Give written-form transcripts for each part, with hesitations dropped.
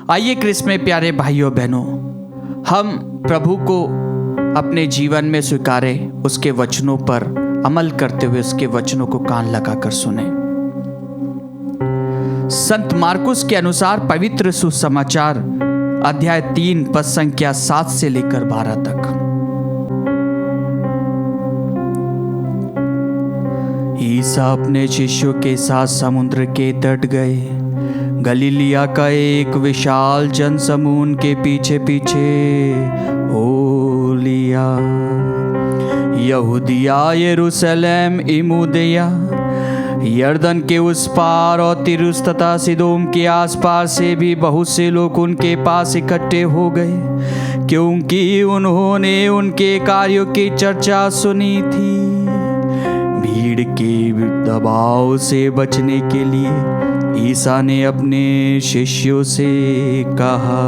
आइए क्रिस्त में प्यारे भाइयों बहनों, हम प्रभु को अपने जीवन में स्वीकारें, उसके वचनों पर अमल करते हुए उसके वचनों को कान लगाकर सुने। संत मार्कुस के अनुसार पवित्र सुसमाचार अध्याय 3 पद संख्या 7 से लेकर 12 तक। ईसा अपने शिष्यों के साथ समुद्र के तट गए। गलीलिया का एक विशाल जनसमूह उनके पीछे पीछे हो लिया। यहूदिया, यरूशलेम, इमुदिया, यरदन के उस पार और तिरुस तथा सिदोम के आसपास से भी बहुत से लोग उनके पास इकट्ठे हो गए, क्योंकि उन्होंने उनके कार्यों की चर्चा सुनी थी। भीड़ के दबाव से बचने के लिए ईसा ने अपने शिष्यों से कहा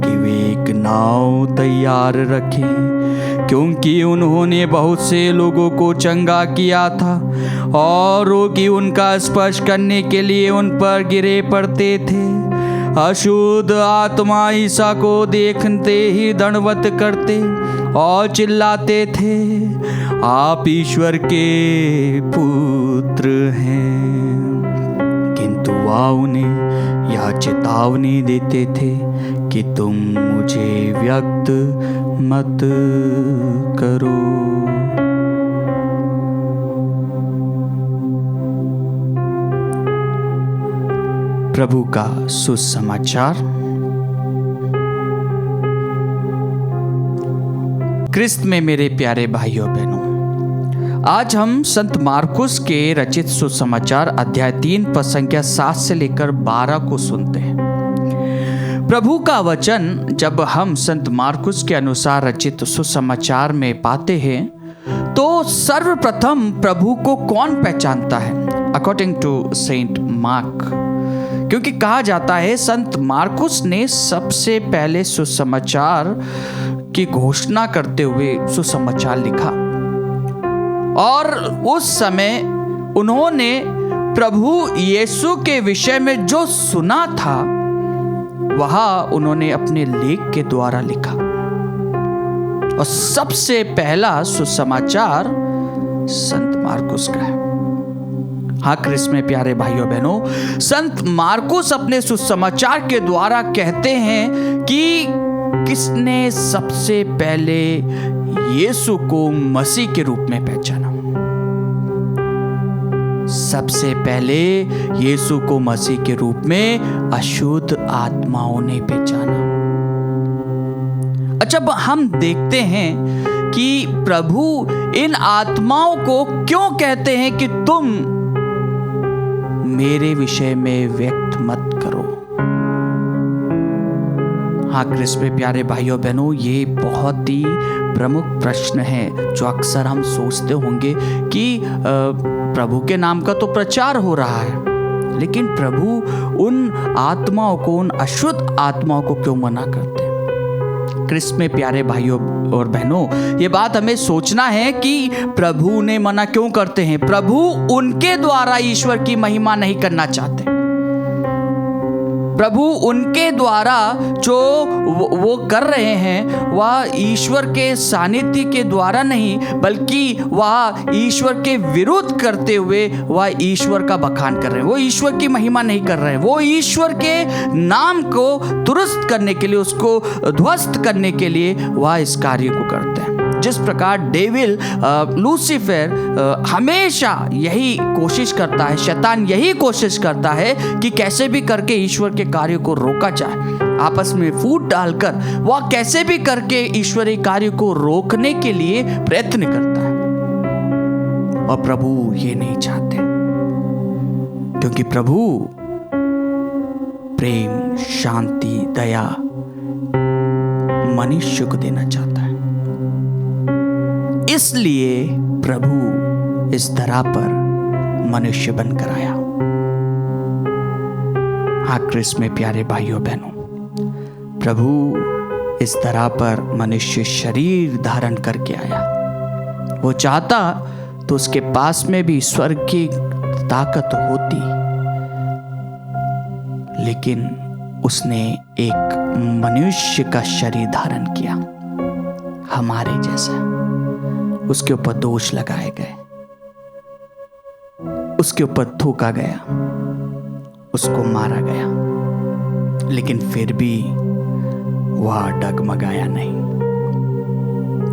कि वे एक नाव तैयार रखें, क्योंकि उन्होंने बहुत से लोगों को चंगा किया था और रोगी उनका स्पर्श करने के लिए उन पर गिरे पड़ते थे। अशुद्ध आत्मा ईसा को देखते ही दंडवत करते और चिल्लाते थे, आप ईश्वर के पुत्र हैं। किंतु वह उन्हें यह चेतावनी देते थे कि तुम मुझे व्यक्त मत करो। प्रभु का सुसमाचार। क्रिस्त में मेरे प्यारे भाइयों बहनों, आज हम संत मार्कुस के रचित सुसमाचार अध्याय 3 पद संख्या 7 से लेकर 12 को सुनते हैं। प्रभु का वचन जब हम संत मार्कुस के अनुसार रचित सुसमाचार में पाते हैं तो सर्वप्रथम प्रभु को कौन पहचानता है? अकॉर्डिंग टू सेंट मार्क, क्योंकि कहा जाता है संत मार्कुस ने सबसे पहले सुसमाचार की घोषणा करते हुए सुसमाचार लिखा और उस समय उन्होंने प्रभु यीशु के विषय में जो सुना था वह उन्होंने अपने लेख के द्वारा लिखा। और सबसे पहला सुसमाचार संत मार्कुस का है। हाँ क्रिस्त में प्यारे भाइयों बहनों, संत मार्कुस अपने सुसमाचार के द्वारा कहते हैं कि किसने सबसे पहले यीशु को मसीह के रूप में पहचाना। सबसे पहले यीशु को मसीह के रूप में अशुद्ध आत्माओं ने पहचाना। जब हम देखते हैं कि प्रभु इन आत्माओं को क्यों कहते हैं कि तुम मेरे विषय में व्यक्त मत करो। हाँ क्रिस्त में प्यारे भाइयों बहनों, ये बहुत ही प्रमुख प्रश्न है जो अक्सर हम सोचते होंगे कि प्रभु के नाम का तो प्रचार हो रहा है, लेकिन प्रभु उन आत्माओं को, उन अशुद्ध आत्माओं को क्यों मना करते हैं? क्रिस्त में प्यारे भाइयों और बहनों, ये बात हमें सोचना है कि प्रभु ने मना क्यों करते हैं। प्रभु उनके द्वारा ईश्वर की महिमा नहीं करना चाहते। प्रभु उनके द्वारा जो वो कर रहे हैं वह ईश्वर के सानिध्य के द्वारा नहीं, बल्कि वह ईश्वर के विरुद्ध करते हुए वह ईश्वर का बखान कर रहे हैं। वो ईश्वर की महिमा नहीं कर रहे हैं। वो ईश्वर के नाम को दुरुस्त करने के लिए, उसको ध्वस्त करने के लिए वह इस कार्य को करते हैं। जिस प्रकार डेविल लूसीफर हमेशा यही कोशिश करता है, शैतान यही कोशिश करता है कि कैसे भी करके ईश्वर के कार्य को रोका जाए। आपस में फूट डालकर वह कैसे भी करके ईश्वरीय कार्य को रोकने के लिए प्रयत्न करता है। और प्रभु ये नहीं चाहते, क्योंकि प्रभु प्रेम, शांति, दया मनुष्य को देना चाहता है। इसलिए प्रभु इस धरा पर मनुष्य बनकर आया। हाँ क्रिस्त में प्यारे भाइयों बहनों, प्रभु इस धरा पर मनुष्य शरीर धारण करके आया। वो चाहता तो उसके पास में भी स्वर्ग की ताकत होती, लेकिन उसने एक मनुष्य का शरीर धारण किया, हमारे जैसा। उसके ऊपर दोष लगाए गए, उसके ऊपर थूका गया, उसको मारा गया, लेकिन फिर भी वह डगमगाया नहीं।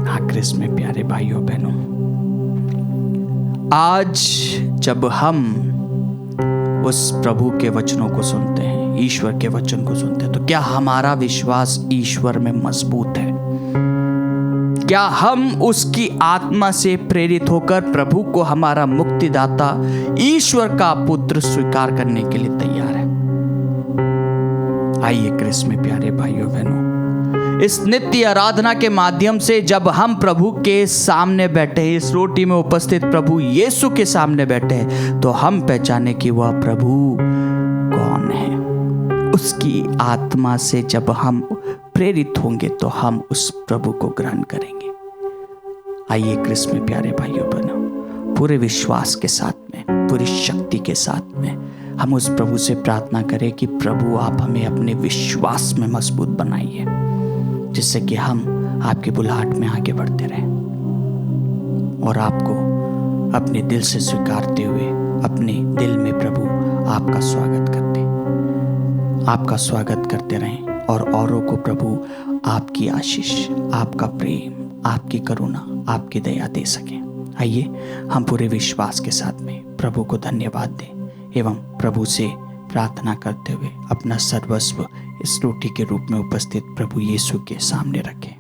हाँ क्रिस्त में प्यारे भाइयों बहनों, आज जब हम उस प्रभु के वचनों को सुनते हैं, ईश्वर के वचन को सुनते हैं, तो क्या हमारा विश्वास ईश्वर में मजबूत है? क्या हम उसकी आत्मा से प्रेरित होकर प्रभु को हमारा मुक्तिदाता, ईश्वर का पुत्र स्वीकार करने के लिए तैयार है? आइए क्रिस्त में प्यारे भाइयों बहनों, इस नित्य आराधना के माध्यम से जब हम प्रभु के सामने बैठे हैं, इस रोटी में उपस्थित प्रभु यीशु के सामने बैठे हैं, तो हम पहचाने कि वह प्रभु कौन है। उसकी आत्मा से जब हम प्रेरित होंगे तो हम उस प्रभु को ग्रहण करेंगे। आइए क्रिस्त में प्यारे भाइयों बहनों, पूरे विश्वास के साथ में, पूरी शक्ति के साथ में हम उस प्रभु से प्रार्थना करें कि प्रभु आप हमें अपने विश्वास में मजबूत बनाइए, जिससे कि हम आपकी बुलाहट में आगे बढ़ते रहें और आपको अपने दिल से स्वीकारते हुए अपने दिल में प्रभु आपका स्वागत करते रहें और औरों को प्रभु आपकी आशीष, आपका प्रेम, आपकी करुणा, आपकी दया दे सकें। आइए हम पूरे विश्वास के साथ में प्रभु को धन्यवाद दें एवं प्रभु से प्रार्थना करते हुए अपना सर्वस्व इस रोटी के रूप में उपस्थित प्रभु यीशु के सामने रखें।